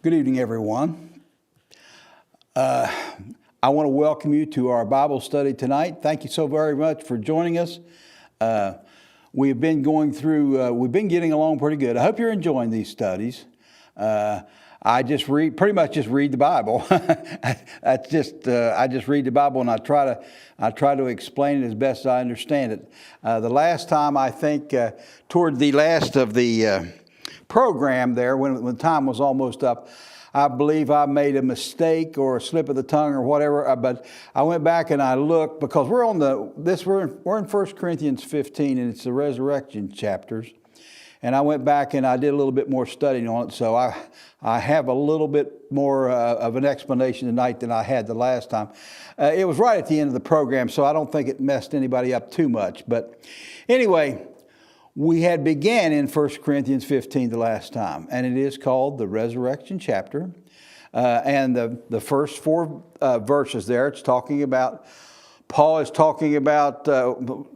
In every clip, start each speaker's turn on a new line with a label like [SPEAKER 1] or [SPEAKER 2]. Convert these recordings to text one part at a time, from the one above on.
[SPEAKER 1] Good evening, everyone. I want to welcome you to our Bible study tonight. Thank you so very much for joining us. We've been getting along pretty good. I hope you're enjoying these studies. I just read the Bible. I just read the Bible, and I try to explain it as best as I understand it. The last time, I think, toward the last of the program there, when time was almost up, I believe I made a mistake or a slip of the tongue or whatever. But I went back and I looked, because we're in 1 Corinthians 15, and it's the resurrection chapters. And I went back and I did a little bit more studying on it, so I have a little bit more of an explanation tonight than I had the last time. It was right at the end of the program, so I don't think it messed anybody up too much. But anyway, we had began in 1 Corinthians 15 the last time, and it is called the resurrection chapter. And the first four verses there, it's talking about, Paul is talking about the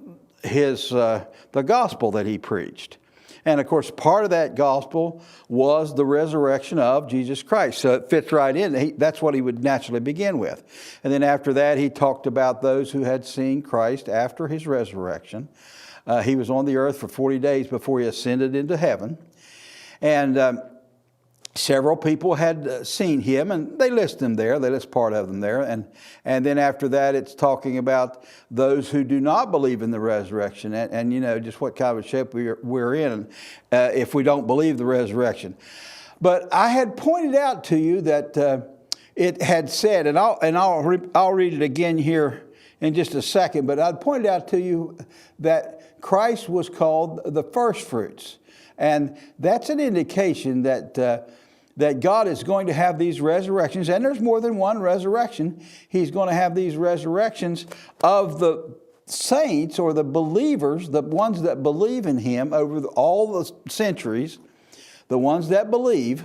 [SPEAKER 1] gospel that he preached. And of course, part of that gospel was the resurrection of Jesus Christ. So it fits right in. That's what he would naturally begin with. And then after that, he talked about those who had seen Christ after his resurrection. He was on the earth for 40 days before he ascended into heaven. And several people had seen him, and they list them there. They list part of them there. And then after that, it's talking about those who do not believe in the resurrection, and you know, just what kind of shape we're in if we don't believe the resurrection. But I had pointed out to you that it had said, and I'll read it again here in just a second, but I'd pointed out to you that Christ was called the first fruits. And that's an indication that God is going to have these resurrections, and there's more than one resurrection. He's going to have these resurrections of the saints or the believers, the ones that believe in him over all the centuries, the ones that believe.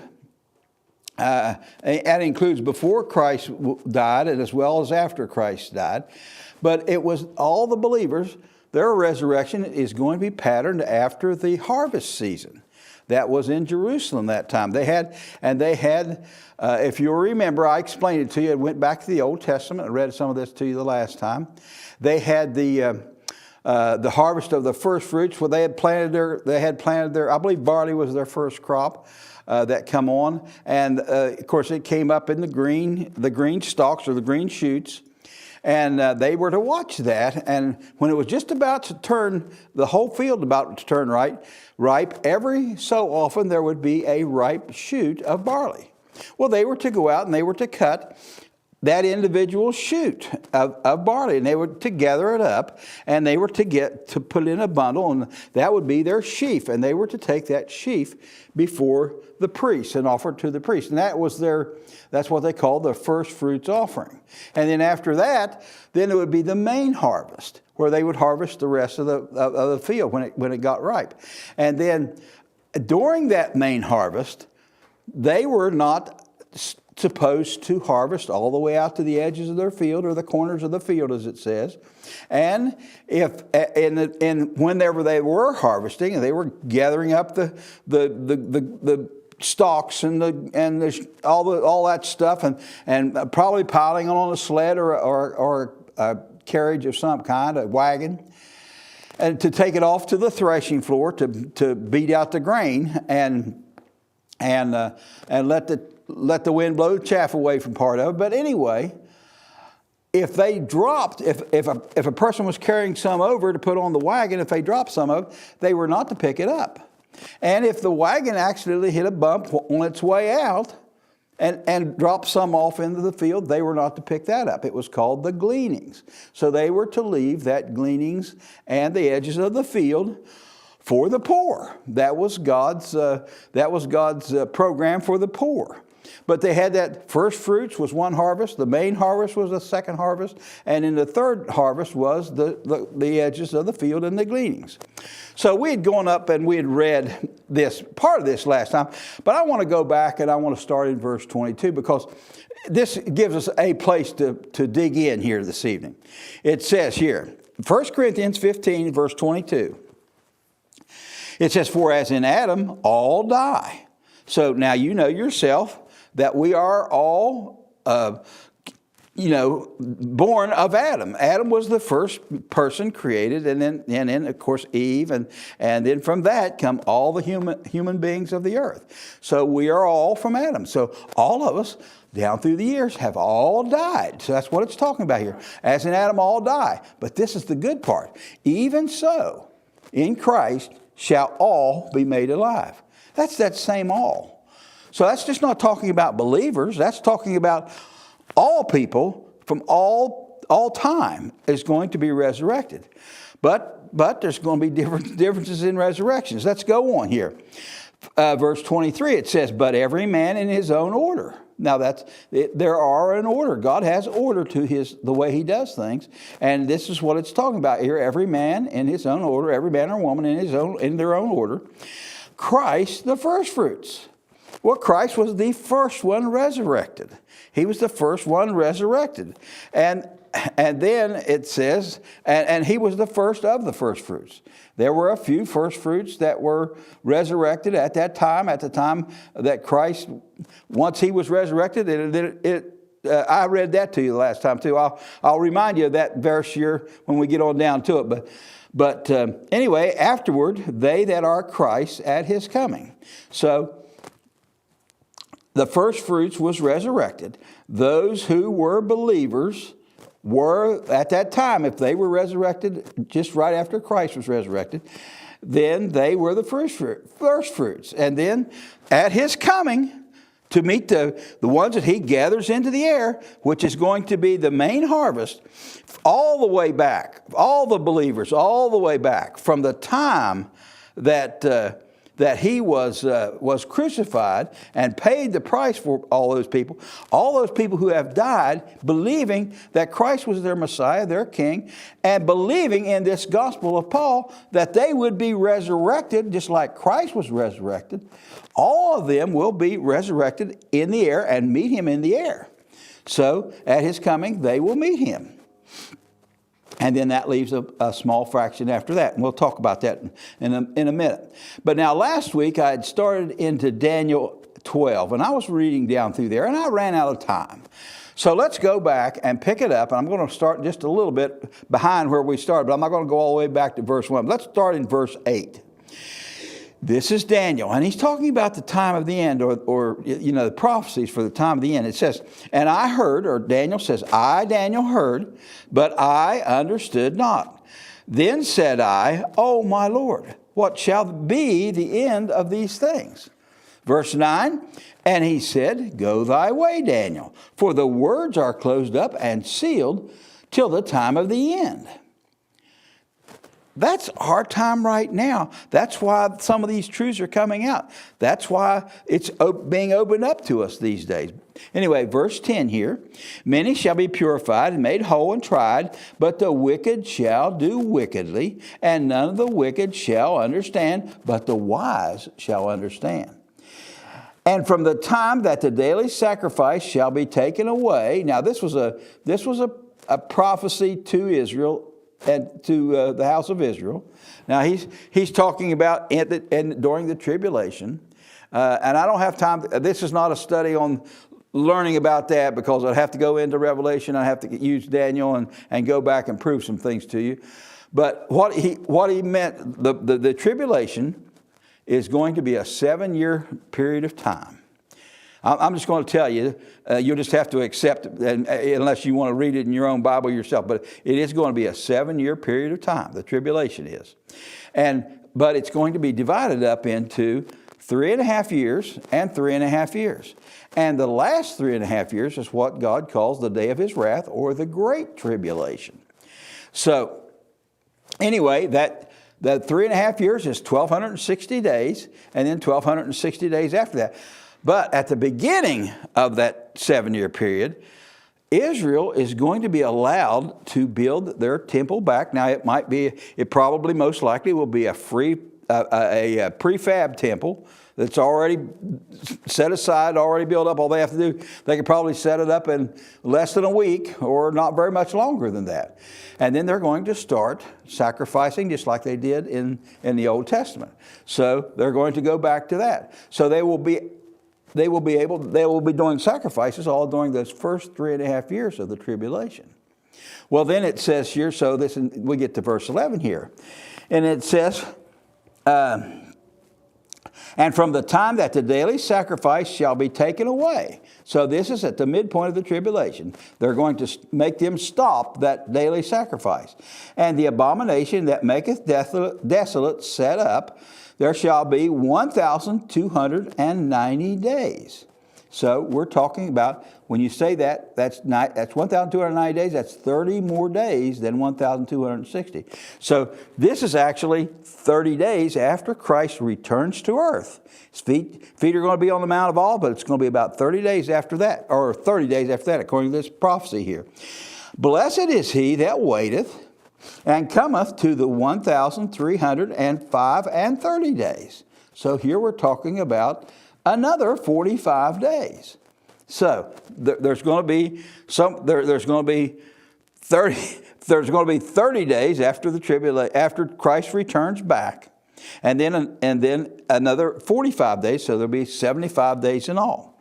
[SPEAKER 1] That includes before Christ died and as well as after Christ died. But it was all the believers. Their resurrection is going to be patterned after the harvest season. That was in Jerusalem that time. They had, if you'll remember, I explained it to you. I went back to the Old Testament and read some of this to you the last time. They had the harvest of the first fruits where they had planted their, I believe barley was their first crop that come on. And of course it came up in the green stalks or the green shoots. And they were to watch that, and when it was just about to turn, the whole field about to turn ripe, every so often there would be a ripe shoot of barley. Well, they were to go out and they were to cut that individual shoot of barley, and they were to gather it up, and they were to put it in a bundle, and that would be their sheaf, and they were to take that sheaf before the priest and offer it to the priest, and that's what they called the first fruits offering. And then after that, then it would be the main harvest, where they would harvest the rest of the field when it got ripe. And then during that main harvest, they were not supposed to harvest all the way out to the edges of their field or the corners of the field, as it says. And whenever they were harvesting, they were gathering up the stalks and all that stuff, and probably piling it on a sled or a carriage of some kind, a wagon, and to take it off to the threshing floor to beat out the grain and let the wind blow the chaff away from part of it. But anyway, if they dropped, if a person was carrying some over to put on the wagon, if they dropped some of it, they were not to pick it up. And if the wagon accidentally hit a bump on its way out and dropped some off into the field, they were not to pick that up. It was called the gleanings. So they were to leave that gleanings and the edges of the field for the poor. That was God's program for the poor. But they had that first fruits was one harvest, the main harvest was the second harvest, and in the third harvest was the edges of the field and the gleanings. So we had gone up and we had read this part of this last time, but I want to go back and I want to start in verse 22 because this gives us a place to dig in here this evening. It says here, 1 Corinthians 15, verse 22. It says, "For as in Adam all die, so now you know yourself that we are all, born of Adam. Adam was the first person created, and then of course Eve, and then from that come all the human beings of the earth. So we are all from Adam. So all of us down through the years have all died. So that's what it's talking about here. As in Adam all die. But this is the good part. Even so, in Christ shall all be made alive. That's that same all. So that's just not talking about believers. That's talking about all people from all time is going to be resurrected. But there's going to be differences in resurrections. Let's go on here. Verse 23, it says, but every man in his own order. Now there are an order. God has order to the way he does things. And this is what it's talking about here. Every man in his own order, every man or woman in their own order. Christ the first fruits. Well, Christ was the first one resurrected. He was the first one resurrected. And then it says, and he was the first of the first fruits. There were a few first fruits that were resurrected at the time that Christ, once he was resurrected, I read that to you the last time too. I'll remind you of that verse here when we get on down to it. But anyway, afterward, they that are Christ at his coming. So the first fruits was resurrected. Those who were believers were, at that time, if they were resurrected just right after Christ was resurrected, then they were the first fruits. And then at his coming, to meet the ones that he gathers into the air, which is going to be the main harvest, all the way back, all the believers, all the way back, from the time that he was crucified and paid the price for all those people who have died believing that Christ was their Messiah, their King, and believing in this gospel of Paul that they would be resurrected just like Christ was resurrected. All of them will be resurrected in the air and meet him in the air. So at his coming, they will meet him. And then that leaves a small fraction after that. And we'll talk about that in a minute. But now last week I had started into Daniel 12. And I was reading down through there and I ran out of time. So let's go back and pick it up. And I'm going to start just a little bit behind where we started. But I'm not going to go all the way back to verse 1. Let's start in verse 8. This is Daniel, and he's talking about the time of the end, or the prophecies for the time of the end. It says, and I heard, or Daniel says, I, Daniel, heard, but I understood not. Then said I, O my Lord, what shall be the end of these things? Verse 9, and he said, go thy way, Daniel, for the words are closed up and sealed till the time of the end. That's our time right now. That's why some of these truths are coming out. That's why it's being opened up to us these days. Anyway, verse 10 here. Many shall be purified and made whole and tried, but the wicked shall do wickedly, and none of the wicked shall understand, but the wise shall understand. And from the time that the daily sacrifice shall be taken away. Now this was a prophecy to Israel and to the house of Israel. Now he's talking about during the tribulation, and I don't have time. This is not a study on learning about that because I'd have to go into Revelation. I have to use Daniel and go back and prove some things to you. But what he meant, the tribulation is going to be a 7-year period of time. I'm just going to tell you, you'll just have to accept it unless you want to read it in your own Bible yourself. But it is going to be a 7-year period of time, the tribulation is. But it's going to be divided up into 3.5 years and 3.5 years. And the last 3.5 years is what God calls the day of his wrath, or the great tribulation. So anyway, that 3.5 years is 1,260 days, and then 1,260 days after that. But at the beginning of that 7-year period, Israel is going to be allowed to build their temple back. Now it probably most likely will be a prefab temple that's already set aside, already built up. All they have to do, they could probably set it up in less than a week or not very much longer than that. And then they're going to start sacrificing just like they did in the Old Testament. So they're going to go back to that. So they will be they will be doing sacrifices all during those first 3.5 years of the tribulation. Well, then it says here, so we get to verse 11 here. And it says, and from the time that the daily sacrifice shall be taken away. So this is at the midpoint of the tribulation. They're going to make them stop that daily sacrifice. And the abomination that maketh desolate set up, there shall be 1,290 days. So we're talking about, when you say that's 1,290 days, that's 30 more days than 1,260. So this is actually 30 days after Christ returns to earth. His feet are going to be on the Mount of Olives, but it's going to be about 30 days after that, or 30 days after that, according to this prophecy here. Blessed is he that waiteth, and cometh to the 1,305 and 30 days. So here we're talking about another 45 days. So there's going to be 30 days after the tribulation, after Christ returns back, and then another 45 days. So there'll be 75 days in all.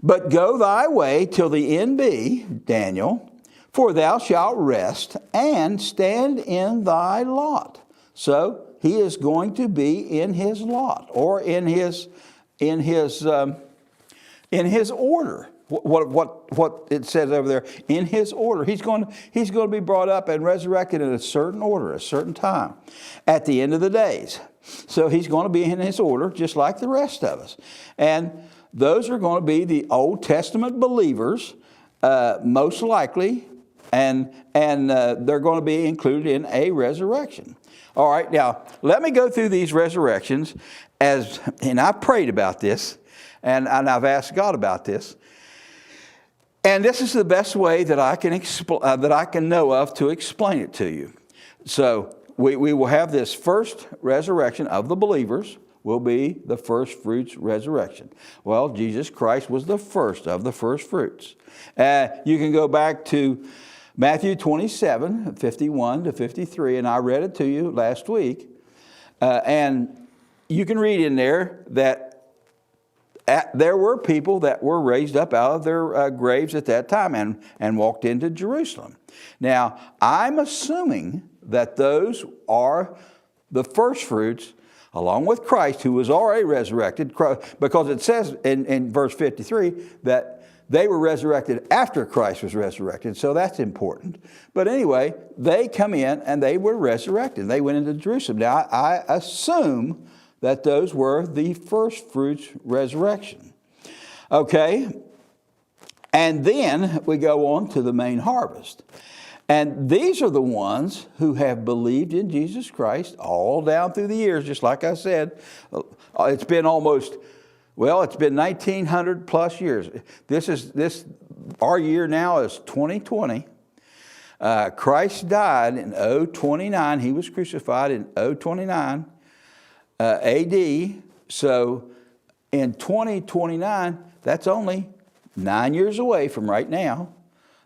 [SPEAKER 1] But go thy way till the end be, Daniel, for thou shalt rest and stand in thy lot. So he is going to be in his lot, or in his order. What it says over there, in his order. He's going to be brought up and resurrected in a certain order, a certain time, at the end of the days. So he's going to be in his order, just like the rest of us. And those are going to be the Old Testament believers, most likely, and they're going to be included in a resurrection. All right, now let me go through these resurrections, and I prayed about this, and I've asked God about this. And this is the best way that I can know of to explain it to you. So we will have this first resurrection of the believers, will be the first fruits resurrection. Well, Jesus Christ was the first of the first fruits. You can go back to Matthew 27, 51 to 53, and I read it to you last week. And you can read in there that there were people that were raised up out of their graves at that time and walked into Jerusalem. Now, I'm assuming that those are the first fruits, along with Christ, who was already resurrected, because it says in verse 53 that they were resurrected after Christ was resurrected, so that's important. But anyway, they come in and they were resurrected. They went into Jerusalem. Now, I assume that those were the first fruits resurrection. Okay, and then we go on to the main harvest. And these are the ones who have believed in Jesus Christ all down through the years, just like I said. It's been 1,900 plus years. Our year now is 2020. Christ died in 029. He was crucified in 029. AD, so in 2029, that's only 9 years away from right now.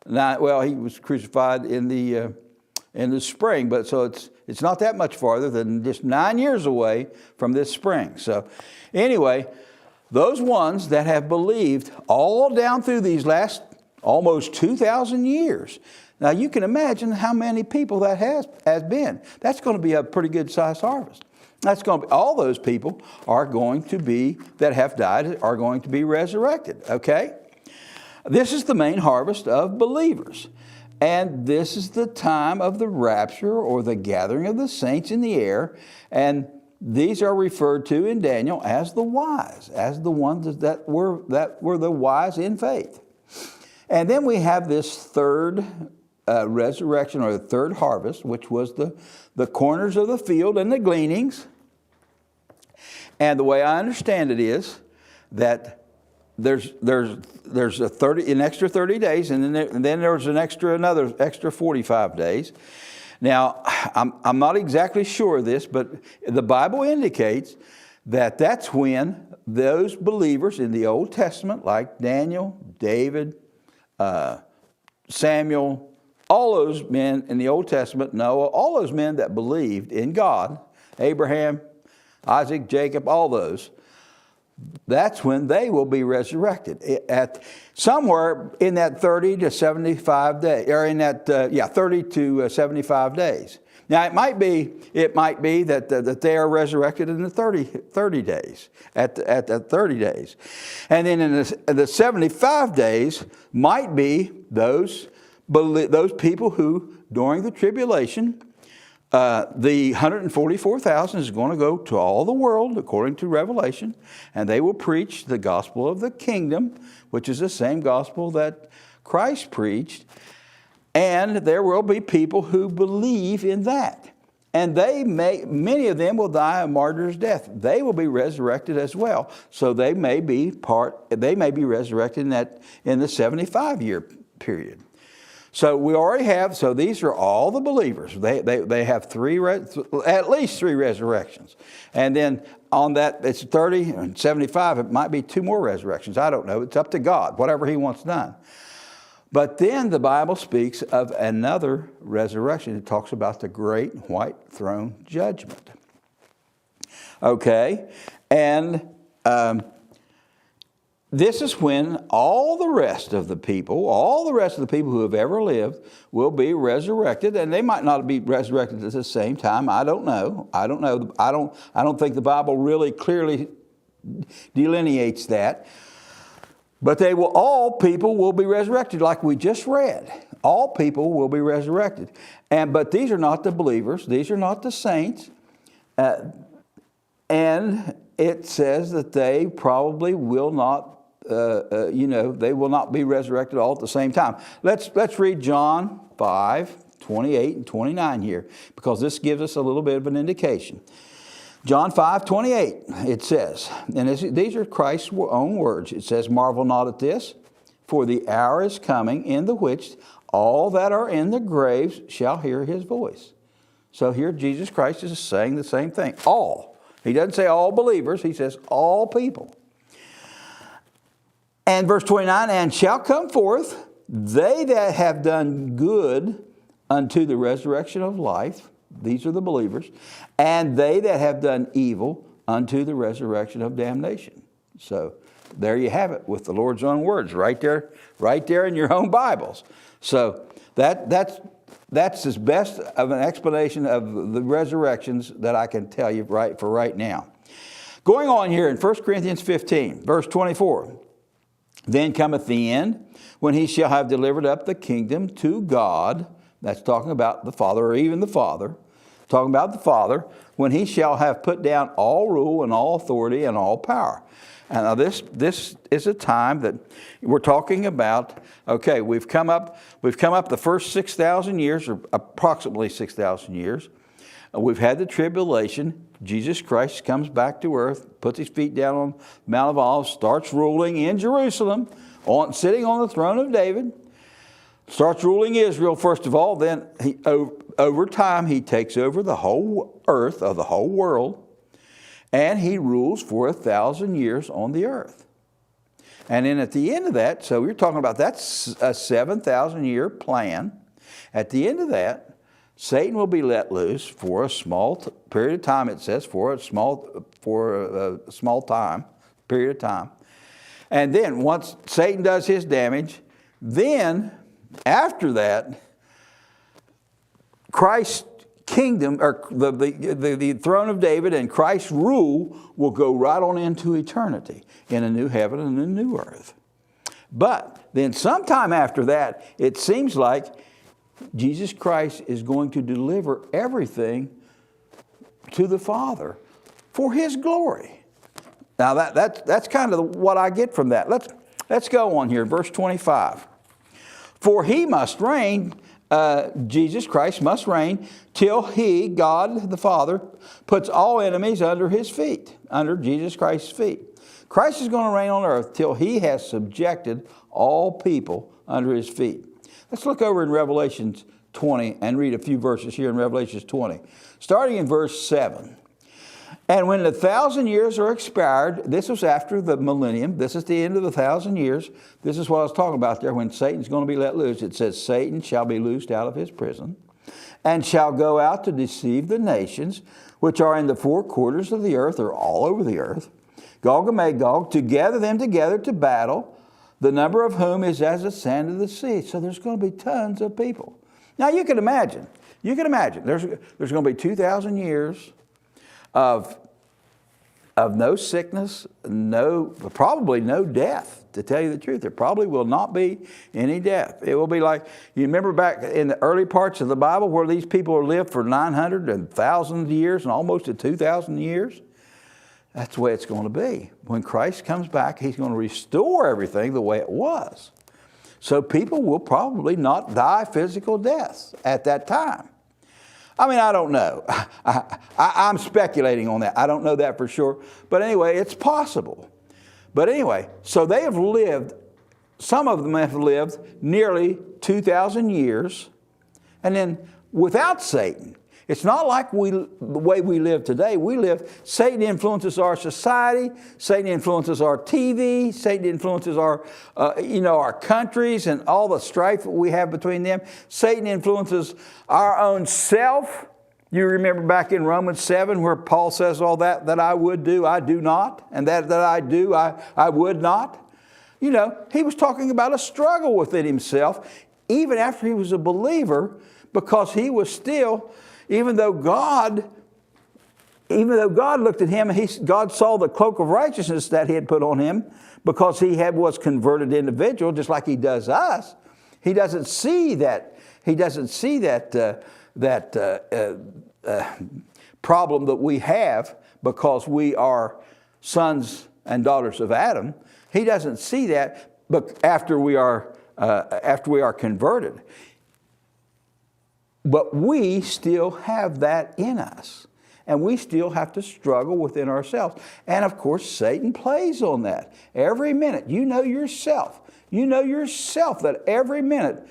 [SPEAKER 1] He was crucified in the spring, but so it's not that much farther than just 9 years away from this spring. So anyway, those ones that have believed all down through these last almost 2,000 years. Now you can imagine how many people that has been. That's going to be a pretty good sized harvest. That's going to be, all those people are going to be, that have died, are going to be resurrected, okay? This is the main harvest of believers. And this is the time of the rapture, or the gathering of the saints in the air. And these are referred to in Daniel as the wise, as the ones that were the wise in faith. And then we have this third resurrection, or the third harvest, which was the corners of the field and the gleanings. And the way I understand it is that there's an extra 30 days, and then there's another extra 45 days. Now, I'm not exactly sure of this, but the Bible indicates that that's when those believers in the Old Testament, like Daniel, David, Samuel, all those men in the Old Testament, Noah, all those men that believed in God, Abraham, Isaac, Jacob, all those, that's when they will be resurrected at somewhere in that 30 to 75 days, or in that 30 to 75 days. Now it might be that they are resurrected in the 30 days at the 30 days, and then in the 75 days might be those people who during the tribulation. The 144,000 is going to go to all the world, according to Revelation, and they will preach the gospel of the kingdom, which is the same gospel that Christ preached. And there will be people who believe in that. And many of them will die a martyr's death. They will be resurrected as well. So they may be resurrected in the 75-year period. So we already have, so these are all the believers. They have at least three resurrections. And then on that, it's 30 and 75, it might be two more resurrections. I don't know. It's up to God, whatever He wants done. But then the Bible speaks of another resurrection. It talks about the great white throne judgment. Okay? And this is when all the rest of the people who have ever lived will be resurrected, and they might not be resurrected at the same time. I don't know. I don't think the Bible really clearly delineates that. But all people will be resurrected, like we just read. All people will be resurrected. But these are not the believers. These are not the saints. And it says that they probably will not, they will not be resurrected all at the same time. Let's read John 5:28 and 29 here, because this gives us a little bit of an indication. John 5:28, it says, and these are Christ's own words. It says, "Marvel not at this, for the hour is coming in the which all that are in the graves shall hear His voice." So here Jesus Christ is saying the same thing. All. He doesn't say all believers. He says all people. And verse 29, "And shall come forth they that have done good unto the resurrection of life." These are the believers. "And they that have done evil unto the resurrection of damnation." So there you have it with the Lord's own words right there in your own Bibles. So that's as best of an explanation of the resurrections that I can tell you for right now. Going on here in 1 Corinthians 15, verse 24. "Then cometh the end, when He shall have delivered up the kingdom to God." That's talking about the Father, or even the Father. Talking about the Father, "when He shall have put down all rule and all authority and all power." And now this is a time that we're talking about. Okay, we've come up the first 6,000 years, or approximately 6,000 years. We've had the tribulation. Jesus Christ comes back to earth, puts His feet down on the Mount of Olives, starts ruling in Jerusalem, sitting on the throne of David. Starts ruling Israel first of all. Then over time He takes over the whole earth, of the whole world. And He rules for 1,000 years on the earth. And then at the end of that, so we're talking about that's a 7,000-year plan. At the end of that, Satan will be let loose for a small period of time. It says for a small period of time. And then once Satan does his damage, then after that, Christ's kingdom, or the throne of David and Christ's rule will go right on into eternity in a new heaven and a new earth. But then sometime after that, it seems like Jesus Christ is going to deliver everything to the Father for His glory. Now that's kind of what I get from that. Let's go on here, verse 25. "For He must reign," Jesus Christ must reign, "till He, God the Father, puts all enemies under His feet," under Jesus Christ's feet. Christ is going to reign on earth till He has subjected all people under His feet. Let's look over in Revelation 20 and read a few verses here in Revelation 20. Starting in verse 7. "And when 1,000 years are expired," this was after the millennium, this is the end of the 1,000 years. This is what I was talking about there when Satan's going to be let loose. It says, "Satan shall be loosed out of his prison, and shall go out to deceive the nations, which are in the four quarters of the earth," or all over the earth, Gog and Magog, to gather them together to battle, the number of whom is as the sand of the sea. So there's going to be tons of people. Now you can imagine, there's going to be 2,000 years of no sickness, probably no death, to tell you the truth. There probably will not be any death. It will be like, you remember back in the early parts of the Bible where these people lived for 900 and 1,000 years and almost to 2,000 years? That's the way it's going to be. When Christ comes back, He's going to restore everything the way it was. So people will probably not die physical deaths at that time. I mean, I don't know. I'm speculating on that. I don't know that for sure. But anyway, it's possible. But anyway, so they have lived, some of them have lived nearly 2,000 years, and then without Satan. It's not like the way we live today. Satan influences our society. Satan influences our TV. Satan influences our countries and all the strife that we have between them. Satan influences our own self. You remember back in Romans 7 where Paul says all that I would do, I do not. And that I do, I would not. You know, he was talking about a struggle within himself, even after he was a believer, because he was still... Even though God looked at him, God saw the cloak of righteousness that He had put on him because he was converted individual, just like He does us. He doesn't see that. He doesn't see that problem that we have because we are sons and daughters of Adam. He doesn't see that, but after we are converted. But we still have that in us. And we still have to struggle within ourselves. And of course, Satan plays on that. Every minute, you know yourself that every minute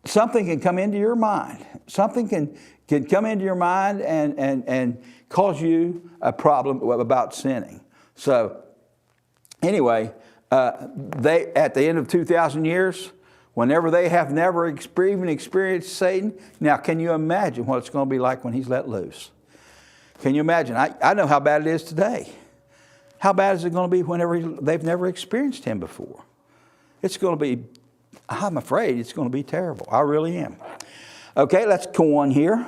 [SPEAKER 1] something can come into your mind. Something can come into your mind and cause you a problem about sinning. So anyway, they at the end of 2,000 years, whenever they have never even experienced Satan, now can you imagine what it's going to be like when He's let loose? Can you imagine? I know how bad it is today. How bad is it going to be whenever they've never experienced Him before? It's going to be, I'm afraid it's going to be terrible. I really am. Okay, let's go on here.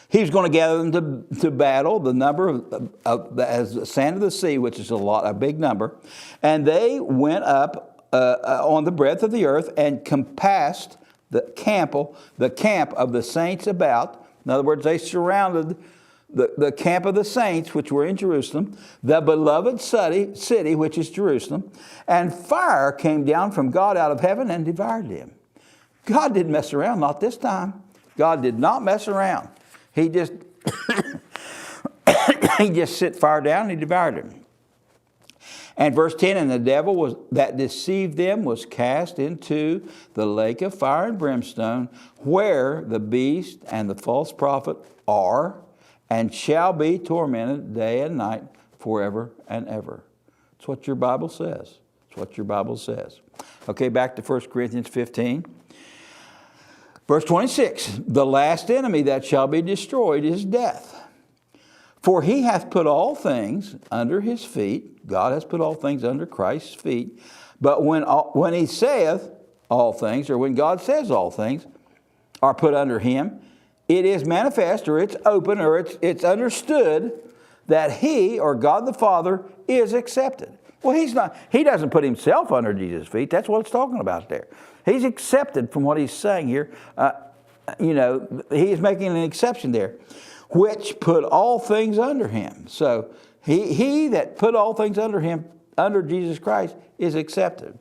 [SPEAKER 1] He's going to gather them to battle, the number as the sand of the sea, which is a big number. And they went up on the breadth of the earth and compassed the camp of the saints about. In other words, they surrounded the camp of the saints, which were in Jerusalem, the beloved city, which is Jerusalem. And fire came down from God out of heaven and devoured them. God didn't mess around, not this time. God did not mess around. He just sent fire down and He devoured them. And verse 10, and the devil that deceived them was cast into the lake of fire and brimstone, where the beast and the false prophet are, and shall be tormented day and night forever and ever. That's what your Bible says. That's what your Bible says. Okay, back to 1 Corinthians 15. Verse 26, the last enemy that shall be destroyed is death. For He hath put all things under His feet. God has put all things under Christ's feet. But when He saith all things, or when God says all things are put under Him, it is manifest, or it's open, or it's understood that He, or God the Father, is accepted. Well, He doesn't put Himself under Jesus' feet. That's what it's talking about there. He's accepted from what He's saying here. He is making an exception there. Which put all things under Him. So he that put all things under Him, under Jesus Christ, is accepted.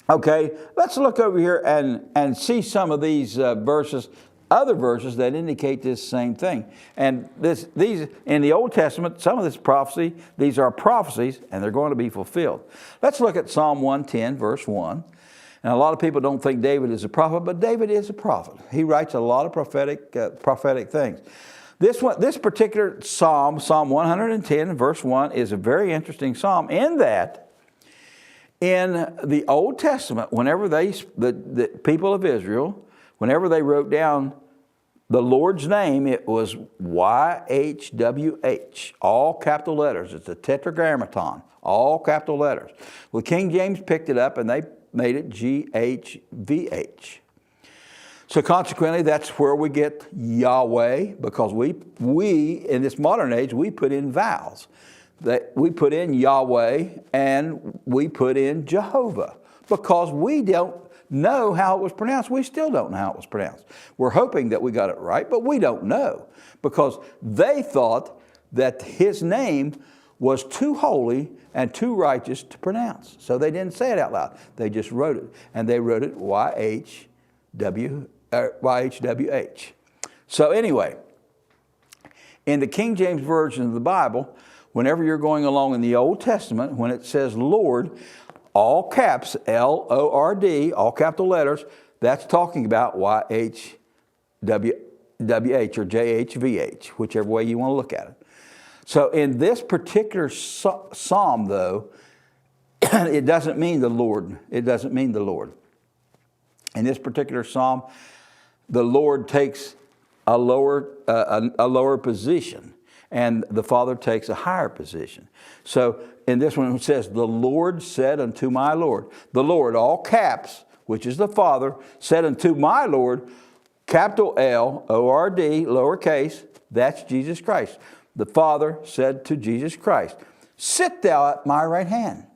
[SPEAKER 1] Okay, let's look over here and see some of these verses, other verses that indicate this same thing. And these in the Old Testament, some of this prophecy, these are prophecies, and they're going to be fulfilled. Let's look at Psalm 110, verse 1. And a lot of people don't think David is a prophet, but David is a prophet. He writes a lot of prophetic things. This particular psalm, Psalm 110, verse 1, is a very interesting psalm in that in the Old Testament, whenever the people of Israel, whenever they wrote down the Lord's name, it was YHWH, all capital letters. It's a tetragrammaton, all capital letters. Well, King James picked it up and they made it GHVH. So consequently, that's where we get Yahweh, because we in this modern age, we put in vowels. We put in Yahweh and we put in Jehovah, because we don't know how it was pronounced. We still don't know how it was pronounced. We're hoping that we got it right, but we don't know, because they thought that his name was too holy and too righteous to pronounce. So they didn't say it out loud. They just wrote it, and they wrote it YHWH. So anyway, in the King James Version of the Bible, whenever you're going along in the Old Testament, when it says Lord, all caps, L-O-R-D, all capital letters, that's talking about YHWH or JHVH, whichever way you want to look at it. So in this particular psalm, though, it doesn't mean the Lord. It doesn't mean the Lord. In this particular psalm, the Lord takes a lower position, and the Father takes a higher position. So in this one it says, the Lord said unto my Lord. The Lord, all caps, which is the Father, said unto my Lord, capital L-O-R-D, lowercase, that's Jesus Christ. The Father said to Jesus Christ, sit thou at my right hand,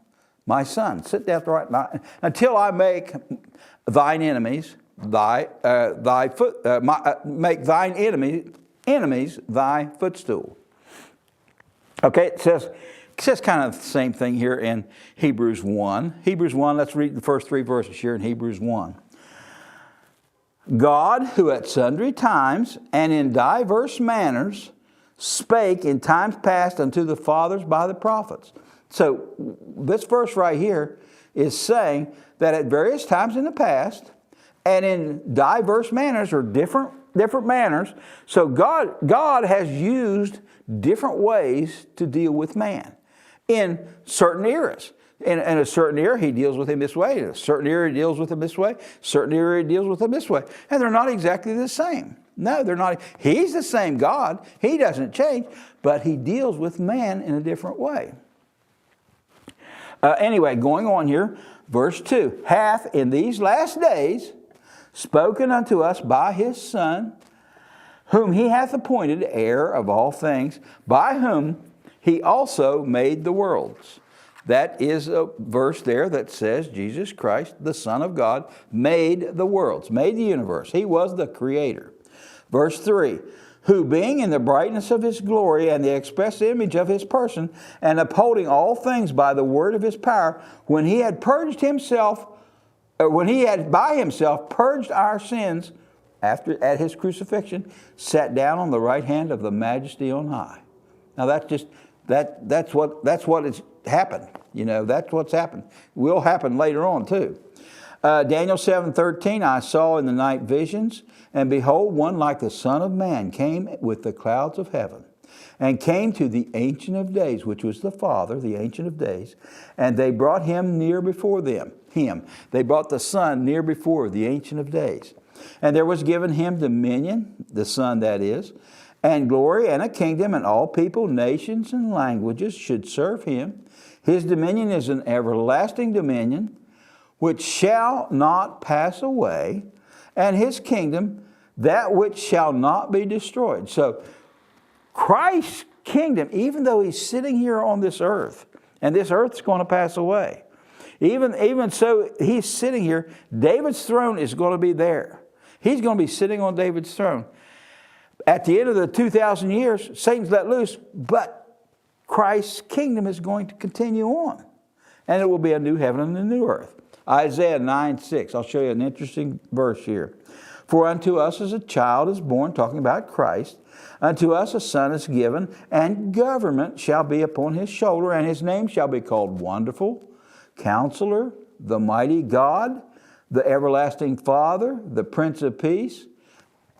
[SPEAKER 1] my Son, sit thou at the right hand, until I make thine enemies make thine enemies thy footstool. Okay, it says kind of the same thing here in Hebrews 1. Hebrews 1, let's read the first 3 verses here in Hebrews 1. God, who at sundry times and in diverse manners spake in times past unto the fathers by the prophets. So this verse right here is saying that at various times in the past and in diverse manners, or different manners, so God has used different ways to deal with man in certain eras. In a certain era, he deals with him this way. In a certain era, he deals with him this way. Certain era, he deals with him this way. And they're not exactly the same. No, they're not. He's the same God. He doesn't change, but he deals with man in a different way. Anyway, going on here, verse 2, hath in these last days spoken unto us by his Son, whom he hath appointed heir of all things, by whom he also made the worlds. That is a verse there that says Jesus Christ, the Son of God, made the worlds, made the universe. He was the creator. Verse 3, who being in the brightness of his glory and the express image of his person, and upholding all things by the word of his power, when he had by himself purged our sins at his crucifixion, sat down on the right hand of the Majesty on high. Now that's what has happened. You know, that's what's happened. Will happen later on too. Daniel 7:13, I saw in the night visions, and behold, one like the Son of Man came with the clouds of heaven, and came to the Ancient of Days, which was the Father, the Ancient of Days, and they brought him near before them. They brought the Son near before the Ancient of Days. And there was given him dominion, the Son that is, and glory, and a kingdom, and all people, nations, and languages should serve him. His dominion is an everlasting dominion, which shall not pass away, and his kingdom, that which shall not be destroyed. So Christ's kingdom, even though he's sitting here on this earth, and this earth's going to pass away, even so he's sitting here, David's throne is going to be there. He's going to be sitting on David's throne. At the end of the 2,000 years, Satan's let loose, but Christ's kingdom is going to continue on. And it will be a new heaven and a new earth. Isaiah 9:6. I'll show you an interesting verse here. For unto us as a child is born, talking about Christ. Unto us a son is given, and government shall be upon his shoulder, and his name shall be called Wonderful, Counselor, the Mighty God, the Everlasting Father, the Prince of Peace.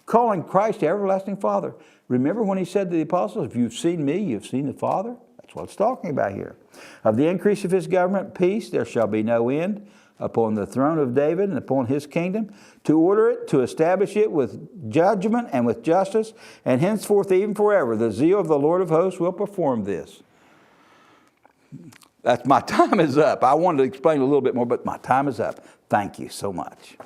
[SPEAKER 1] Calling Christ the Everlasting Father. Remember when he said to the apostles, if you've seen me, you've seen the Father? That's what it's talking about here. Of the increase of his government, peace, there shall be no end. upon the throne of David and upon his kingdom, to order it, to establish it with judgment and with justice, and henceforth even forever. The zeal of the Lord of hosts will perform this. My time is up. I wanted to explain a little bit more, but my time is up. Thank you so much.